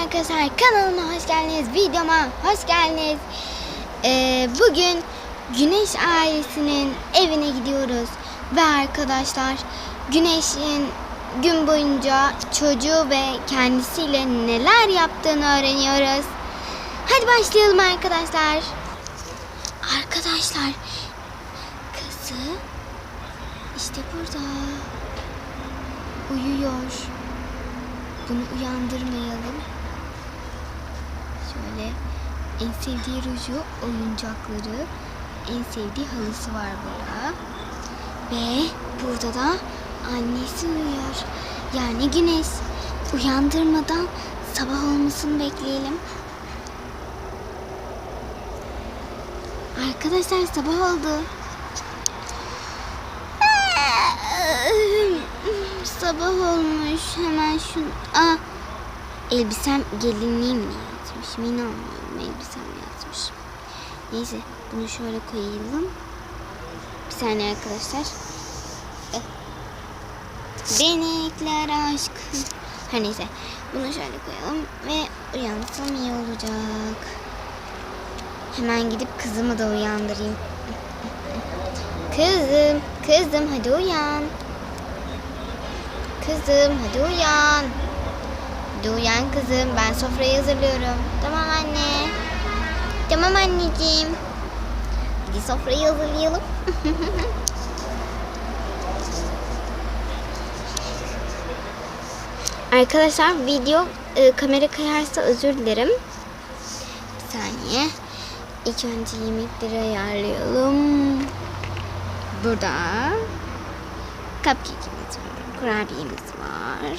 arkadaşlar, kanalıma hoş geldiniz, videoma hoş geldiniz. Bugün Güneş ailesinin evine gidiyoruz ve arkadaşlar Güneş'in gün boyunca çocuğu ve kendisiyle neler yaptığını öğreniyoruz. Hadi başlayalım arkadaşlar. Arkadaşlar, kızı işte burada uyuyor. Bunu uyandırmayalım. Şöyle en sevdiği ruju, oyuncakları, en sevdiği halısı var burada. Ve burada da annesi uyuyor. Yani Güneş. Uyandırmadan sabah olmasını bekleyelim. Arkadaşlar, sabah oldu. Sabah olmuş. Hemen şunu... elbisem gelinliğim mi yazmışım? İnanmıyorum, elbisem yazmış. Neyse, bunu şöyle koyalım. Bir saniye arkadaşlar. Benekler aşkı. Her neyse, bunu şöyle koyalım ve uyansam iyi olacak. Hemen gidip kızımı da uyandırayım. Kızım hadi uyan. Kızım hadi uyan. Hadi uyan kızım, ben sofrayı hazırlıyorum. Tamam anne. Tamam anneciğim. Hadi sofrayı hazırlayalım. Arkadaşlar, video kamera kayarsa özür dilerim. Bir saniye. İlk önce yemekleri ayarlayalım. Burada cupcake'imiz var, kurabiyemiz var.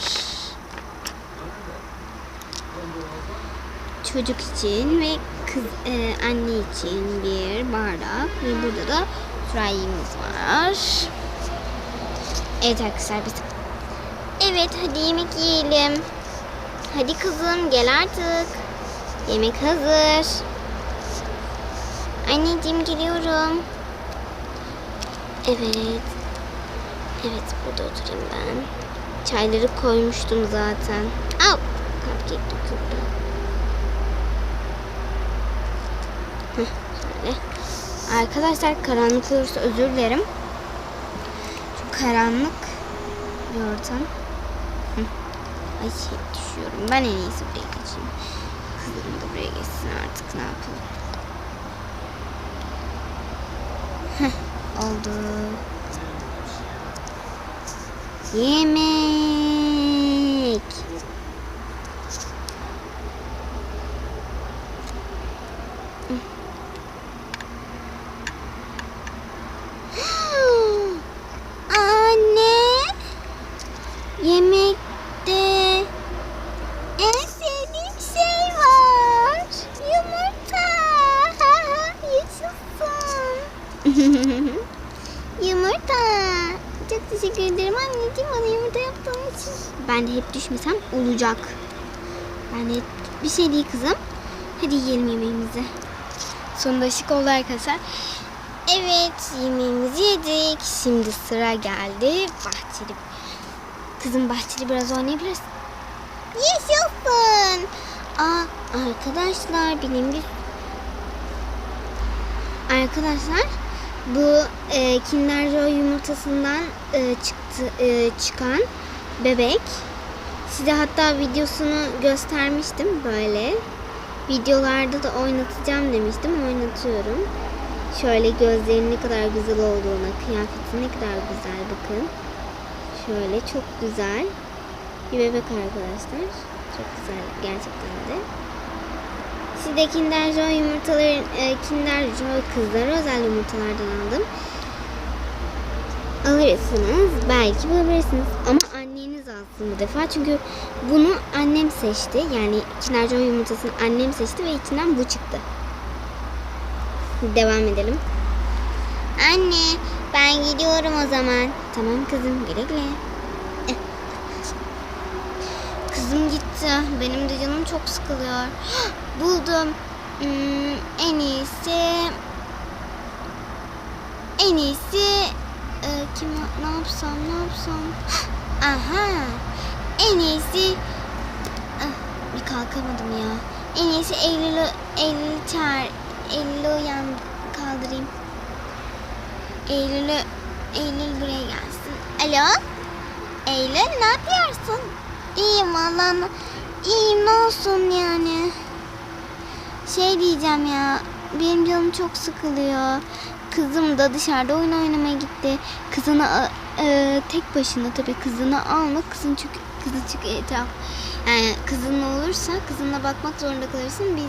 Çocuk için ve kız anne için bir bardak ve burada da sürahimiz var. Evet arkadaşlar, biz hadi yemek yiyelim. Hadi kızım, gel artık. Yemek hazır. Anneciğim, geliyorum. Evet, burada oturayım ben. Çayları koymuştum zaten. Au! Cupcake döküldü. Şöyle. Arkadaşlar, karanlık olursa özür dilerim. Çok karanlık bir ortam. Ay, düşüyorum. Ben en iyisi buraya geçeyim. Kızım da buraya geçsin artık, ne yapalım. Oldu. Yemek. Anne. Yemekte en sevdiğim şey var. Yumurta. Yaşasın. Yumurta. Çok teşekkür ederim anneciğim, bana yumurta yaptığın için. Ben de hep düşmesem olacak. Ben de bir şey değil kızım. Hadi yiyelim yemeğimizi. Sonunda ışık oldu arkadaşlar. Evet, yemeğimizi yedik. Şimdi sıra geldi bahçeli. Kızım, bahçeli biraz oynayabilirsin. Yaşasın. Arkadaşlar, Arkadaşlar, bu Kinder Joy yumurtasından çıkan bebek. Size hatta videosunu göstermiştim böyle. Videolarda da oynatacağım demiştim. Oynatıyorum. Şöyle gözlerinin ne kadar güzel olduğuna, kıyafeti ne kadar güzel, bakın. Şöyle çok güzel bir bebek arkadaşlar. Çok güzel gerçekten de. Siz de Kinder Joy yumurtaların, Kinder Joy kızlara özel yumurtalardan aldım. Alırsınız, belki bulabilirsiniz. Ama anneniz alsın bu defa. Çünkü bunu annem seçti. Yani Kinder Joy yumurtasını annem seçti ve içinden bu çıktı. Devam edelim. Anne, ben gidiyorum o zaman. Tamam kızım, güle güle. Kızım gitti. Benim de canım çok sıkılıyor. Buldum. En iyisi ne yapsam? Aha. En iyisi kalkamadım ya. En iyisi Eylül'ü çağır. Eylül'ü kaldırayım. Eylül buraya gelsin. Alo? Eylül ne yapıyorsun? İyiyim vallahi. İyiyim, ne olsun yani. Şey diyeceğim ya. Benim canım çok sıkılıyor. Kızım da dışarıda oyun oynamaya gitti. Kızını tek başına tabii kızını alma. Kızın çünkü etraf. Yani kızın olursa kızınla bakmak zorunda kalırsın.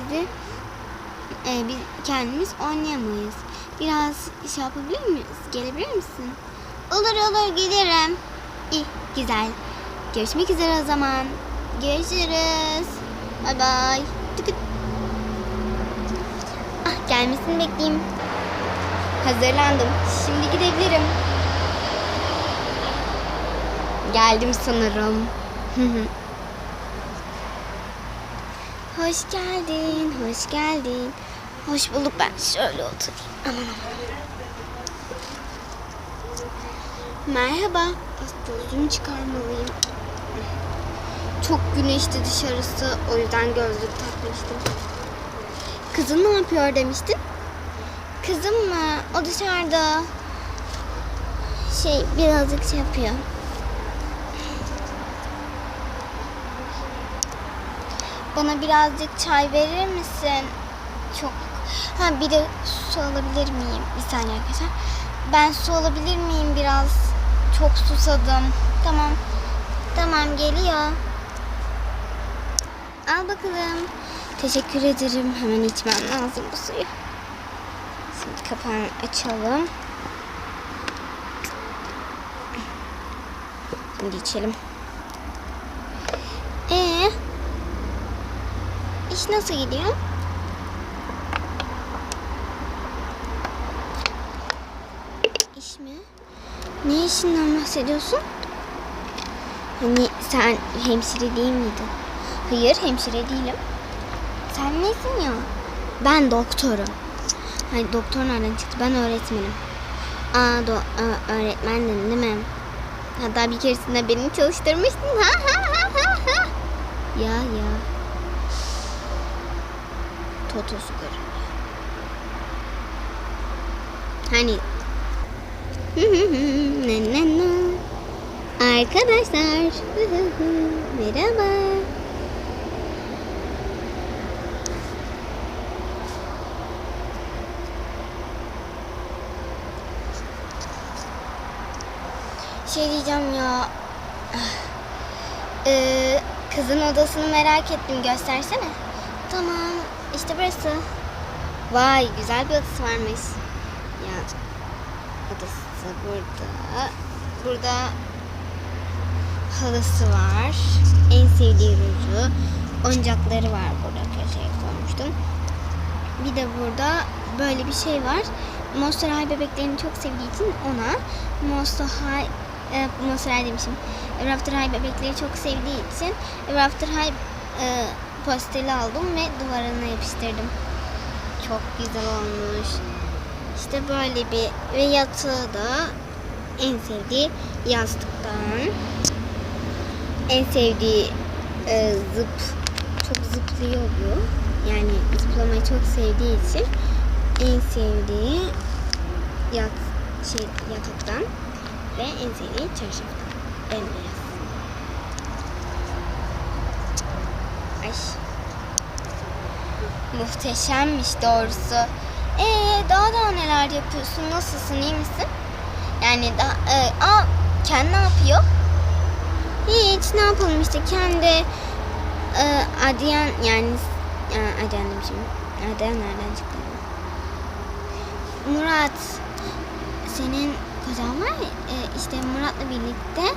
Biz kendimiz oynayamayız. Biraz şey yapabilir miyiz? Gelebilir misin? Olur gelirim. İyi, güzel. Görüşmek üzere o zaman. Görüşürüz. Bye bye. Tıkıt. Gelmesini bekleyeyim. Hazırlandım. Şimdi gidebilirim. Geldim sanırım. Hoş geldin. Hoş geldin. Hoş bulduk, ben şöyle oturayım. Aman. Merhaba. Gözlüğümü çıkarmalıyım. Çok güneşli dışarısı. O yüzden gözlük takmıştım. Kızın ne yapıyor demiştin? Kızım mı? O dışarıda. Birazcık şey yapıyor. Bana birazcık çay verir misin? Çok. Bir de su alabilir miyim? Bir saniye arkadaşlar. Ben su alabilir miyim biraz? Çok susadım. Tamam geliyor. Al bakalım. Teşekkür ederim. Hemen içmem lazım bu suyu. Şimdi kapağını açalım. Şimdi içelim. İş nasıl gidiyor? İş mi? Ne işinden bahsediyorsun? Hani sen hemşire değil miydin? Hayır, hemşire değilim. Sen nesin ya? Ben doktorum. Hani doktor nereden çıktı? Ben öğretmenim. Öğretmendin değil mi? Hatta bir keresinde beni çalıştırmıştın. Ya. Totosu görünüyor. Hani. Arkadaşlar. Merhaba. Diyeceğim ya. Kızın odasını merak ettim. Göstersene. Tamam. İşte burası. Vay, güzel bir odası varmış. Ya. Odası burada. Burada halısı var. En sevdiği ruju. Oyuncakları var burada. Köşeye koymuştum. Bir de burada böyle bir şey var. Monster High bebeklerini çok sevdiği için ona Monster High demişim. Ever After High bebekleri çok sevdiği için Ever After High posteri aldım ve duvarına yapıştırdım. Çok güzel olmuş. İşte böyle bir ve yatağı da en sevdiği yastıktan. En sevdiği çok zıplıyor bu. Yani zıplamayı çok sevdiği için en sevdiği yataktan ve en sevdiği çarşaftan. Bembeyaz. Ay. Muhteşemmiş doğrusu. Daha neler yapıyorsun? Nasılsın? İyi misin? Yani kendi ne yapıyor? Hiç, ne yapalım işte kendi Adyan Adyan demişim. Adyan nereden çıktı? Murat, senin kocan var ya, işte Murat'la birlikte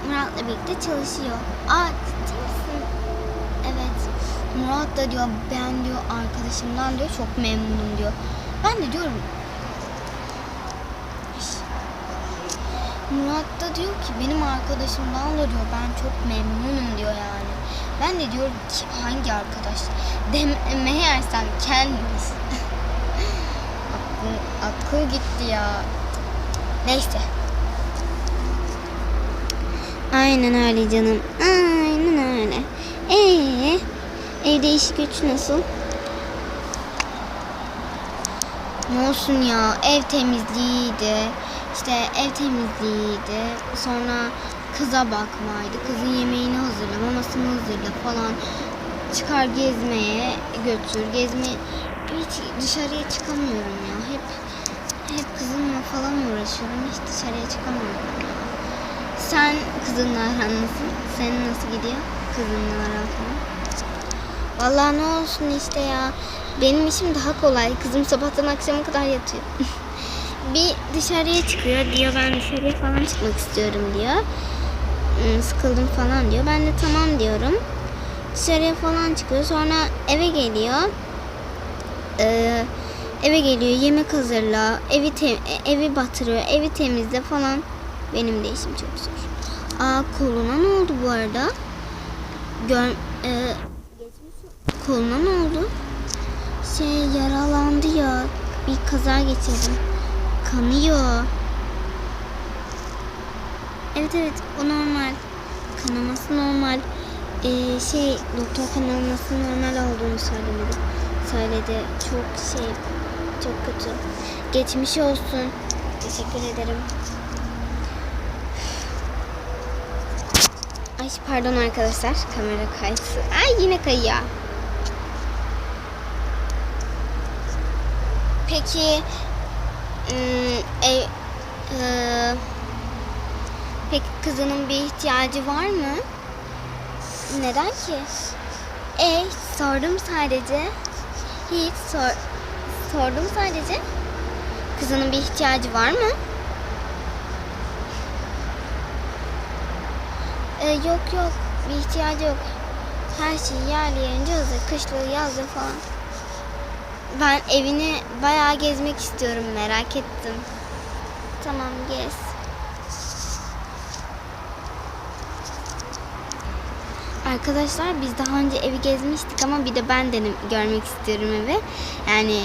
Murat'la birlikte çalışıyor. Ciddi misin? Evet. Murat da diyor, ben diyor arkadaşımdan diyor çok memnunum diyor. Ben de diyorum. Murat da diyor ki benim arkadaşımdan da diyor ben çok memnunum diyor yani. Ben de diyorum ki hangi arkadaş? Meğersem kendiniz. Akıl gitti ya. Neyse. Aynen öyle canım. Aynen öyle. Evde iş güç nasıl? Ne olsun ya, ev temizliğiydi. İşte ev temizliğiydi. Sonra kıza bakmaydı. Kızın yemeğini hazırla, mamasını hazırla falan. Çıkar gezmeye götür. Hiç dışarıya çıkamıyorum ya. Hep kızımla falan uğraşıyorum. Hiç dışarıya çıkamıyorum ya. Sen kızınla aran nasıl? Senin nasıl gidiyor? Kızınla aran falan. Vallahi ne olsun işte ya. Benim işim daha kolay. Kızım sabahtan akşama kadar yatıyor. Bir dışarıya çıkıyor diyor, ben dışarıya falan çıkmak istiyorum diyor. Sıkıldım falan diyor. Ben de tamam diyorum. Dışarıya falan çıkıyor. Sonra eve geliyor. Yemek hazırla, evi batırıyor, evi temizle falan. Benim de işim çok zor. Koluna ne oldu bu arada? Koluna ne oldu? Yaralandı ya. Bir kaza geçirdim. Kanıyor. Evet, o normal. Kanaması normal. Doktor kanaması normal olduğunu söyledi. Çok kötü. Geçmiş olsun. Teşekkür ederim. Ay pardon arkadaşlar, kamera kaydı. Ay yine kayıyor. Peki peki kızının bir ihtiyacı var mı? Neden ki? Sordum sadece. Sordum sadece. Kızının bir ihtiyacı var mı? Yok. Bir ihtiyacı yok. Her şey yerli yerince hazır. Kışlığı yazlığı falan. Ben evini bayağı gezmek istiyorum. Merak ettim. Tamam, gez. Arkadaşlar biz daha önce evi gezmiştik ama bir de ben görmek istiyorum evi. Yani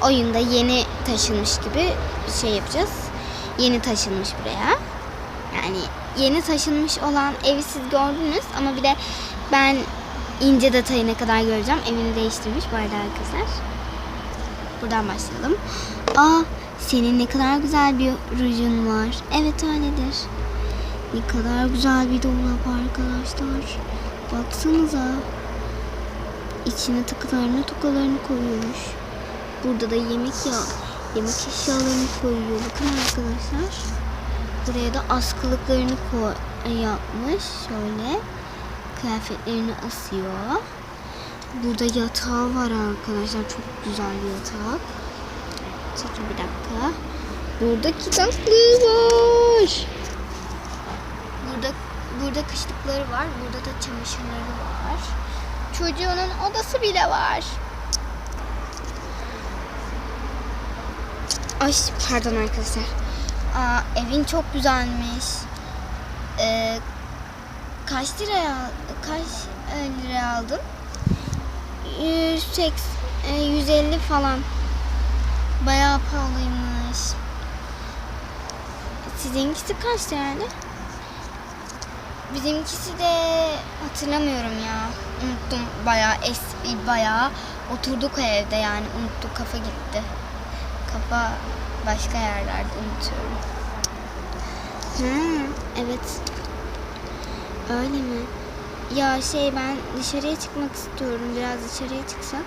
oyunda yeni taşınmış gibi bir şey yapacağız. Yeni taşınmış buraya. Yani yeni taşınmış olan evi siz gördünüz ama bir de ben ince detayına kadar göreceğim. Evini değiştirmiş bu arada arkadaşlar. Buradan başlayalım. Senin ne kadar güzel bir rujun var. Evet öyledir. Ne kadar güzel bir dolap arkadaşlar. Baksanıza. İçine tokalarını koyuyormuş. Burada da yemek eşyalarını koyuyor. Bakın arkadaşlar. Buraya da askılıklarını yapmış. Şöyle. Kıyafetlerini asıyor. Burada yatağı var arkadaşlar. Çok güzel bir yatak. Çekil bir dakika. Burada kitaplığı var. Burada kışlıkları var. Burada da çamaşırları var. Çocuğunun odası bile var. Ay pardon arkadaşlar. Evin çok güzelmiş. Kaç liraya aldın? 150 falan. Bayağı pahalıymış. Sizinkisi kaç yani? Bizimkisi de hatırlamıyorum ya. Unuttum. Bayağı oturduk evde yani. Unuttuk. Kafa gitti. Kafa başka yerlerde, unutuyorum. Evet. Öyle mi? Ya ben dışarıya çıkmak istiyorum. Biraz dışarıya çıksak.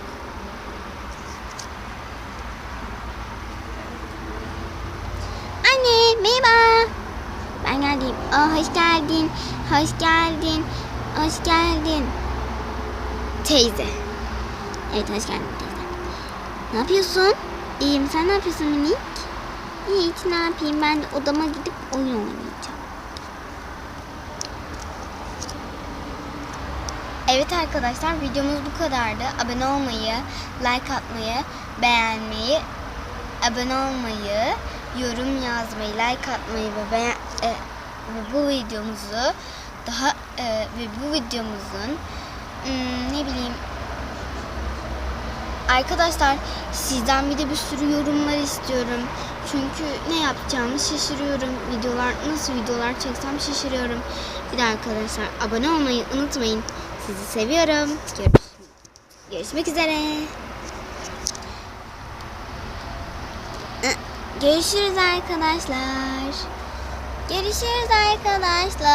Anne merhaba. Ben geldim. Hoş geldin. Hoş geldin. Teyze. Evet, hoş geldin teyze. Ne yapıyorsun? İyiyim. Sen ne yapıyorsun minik? Hiç ne yapayım? Ben de odama gidip oyun oynayacağım. Evet arkadaşlar, videomuz bu kadardı. Abone olmayı, like atmayı, beğenmeyi, abone olmayı, yorum yazmayı, like atmayı ve bu videomuzun arkadaşlar sizden bir de bir sürü yorumlar istiyorum. Çünkü ne yapacağımı şaşırıyorum. Nasıl videolar çeksem şaşırıyorum. Bir de arkadaşlar abone olmayı unutmayın. Sizi seviyorum. Görüşürüz. Görüşmek üzere. Görüşürüz arkadaşlar. Görüşürüz arkadaşlar.